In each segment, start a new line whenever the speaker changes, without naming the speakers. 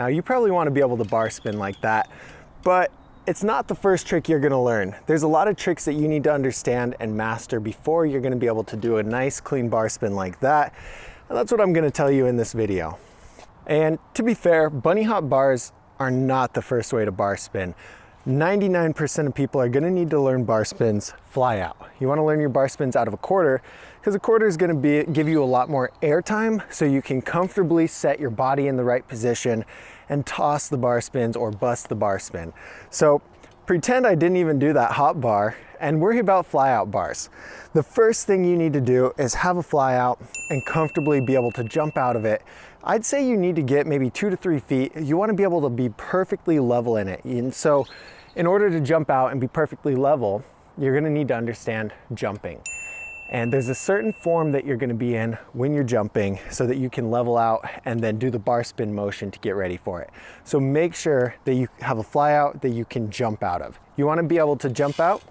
Now you probably want to be able to bar spin like that, but it's not the first trick you're gonna learn. There's a lot of tricks that you need to understand and master before you're gonna be able to do a nice clean bar spin like that. And that's what I'm gonna tell you in this video. And to be fair, bunny hop bars are not the first way to bar spin. 99% of people are gonna need to learn bar spins fly out. You wanna learn your bar spins out of a quarter because a quarter is gonna give you a lot more air time so you can comfortably set your body in the right position and toss the bar spins or bust the bar spin. So pretend I didn't even do that hop bar and worry about fly out bars. The first thing you need to do is have a fly out and comfortably be able to jump out of it. I'd say you need to get maybe 2 to 3 feet. You want to be able to be perfectly level in it. And so in order to jump out and be perfectly level, you're going to need to understand jumping. And there's a certain form that you're going to be in when you're jumping so that you can level out and then do the bar spin motion to get ready for it. So make sure that you have a fly out that you can jump out of. You want to be able to jump out.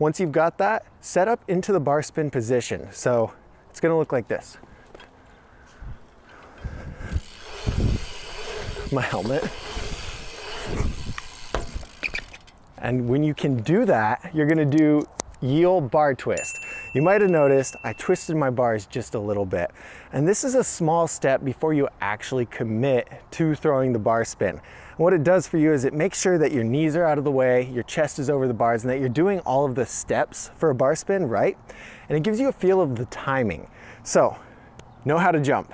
Once you've got that, set up into the bar spin position. So it's going to look like this. My helmet. And when you can do that, you're going to do yield bar twist. You might have noticed I twisted my bars just a little bit. And this is a small step before you actually commit to throwing the bar spin. And what it does for you is it makes sure that your knees are out of the way, your chest is over the bars, and that you're doing all of the steps for a bar spin right. And it gives you a feel of the timing. So, know how to jump.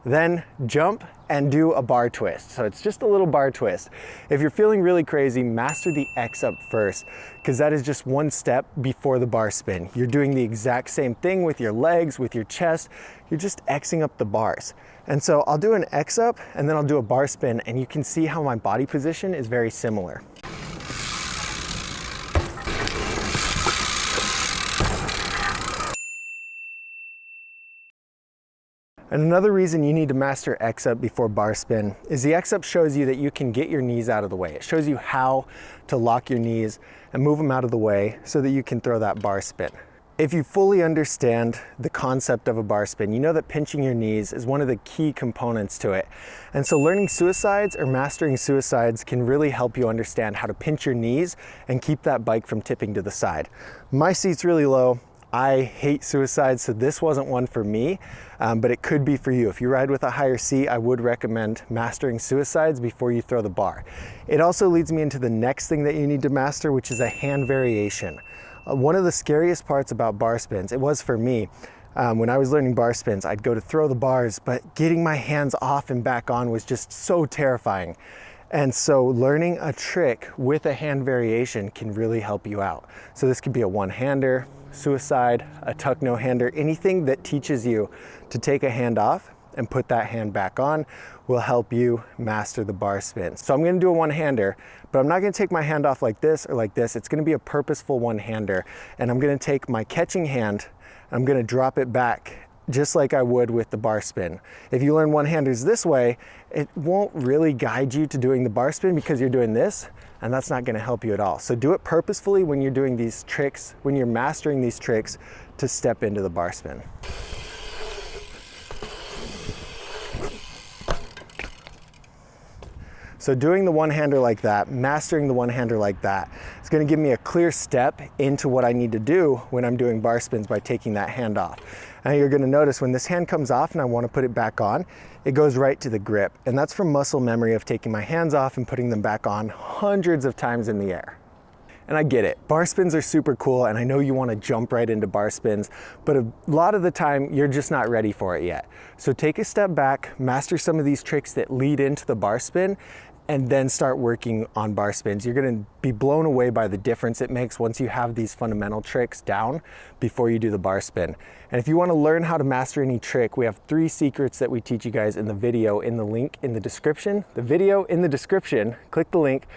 Then jump and do a bar twist. So it's just a little bar twist. If you're feeling really crazy, master the X up first, because that is just one step before the bar spin. You're doing the exact same thing with your legs, with your chest. You're just Xing up the bars. And so I'll do an X up and then I'll do a bar spin, and you can see how my body position is very similar. And another reason you need to master X up before bar spin is the X up shows you that you can get your knees out of the way. It shows you how to lock your knees and move them out of the way so that you can throw that bar spin. If you fully understand the concept of a bar spin, you know that pinching your knees is one of the key components to it. And so learning suicides or mastering suicides can really help you understand how to pinch your knees and keep that bike from tipping to the side. My seat's really low. I hate suicides, so this wasn't one for me, but it could be for you. If you ride with a higher seat, I would recommend mastering suicides before you throw the bar. It also leads me into the next thing that you need to master, which is a hand variation. One of the scariest parts about bar spins, it was for me, when I was learning bar spins, I'd go to throw the bars, but getting my hands off and back on was just so terrifying. And so learning a trick with a hand variation can really help you out. So this could be a one-hander, suicide, a tuck no-hander, anything that teaches you to take a hand off and put that hand back on will help you master the bar spin. So I'm gonna do a one-hander, but I'm not gonna take my hand off like this or like this. It's gonna be a purposeful one-hander. And I'm gonna take my catching hand, I'm gonna drop it back just like I would with the bar spin. If you learn one-handers this way, it won't really guide you to doing the bar spin because you're doing this, and that's not gonna help you at all. So do it purposefully when you're doing these tricks, when you're mastering these tricks to step into the bar spin. So doing the one-hander like that, mastering the one-hander like that, is gonna give me a clear step into what I need to do when I'm doing bar spins by taking that hand off. And you're gonna notice when this hand comes off and I wanna put it back on, it goes right to the grip. And that's from muscle memory of taking my hands off and putting them back on hundreds of times in the air. And I get it, bar spins are super cool, and I know you wanna jump right into bar spins, but a lot of the time you're just not ready for it yet. So take a step back, master some of these tricks that lead into the bar spin, and then start working on bar spins. You're gonna be blown away by the difference it makes once you have these fundamental tricks down before you do the bar spin. And if you wanna learn how to master any trick, we have 3 secrets that we teach you guys in the video in the link in the description. The video in the description, click the link,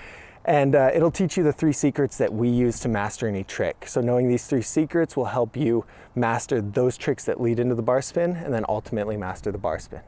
and it'll teach you the 3 secrets that we use to master any trick. So knowing these 3 secrets will help you master those tricks that lead into the bar spin and then ultimately master the bar spin.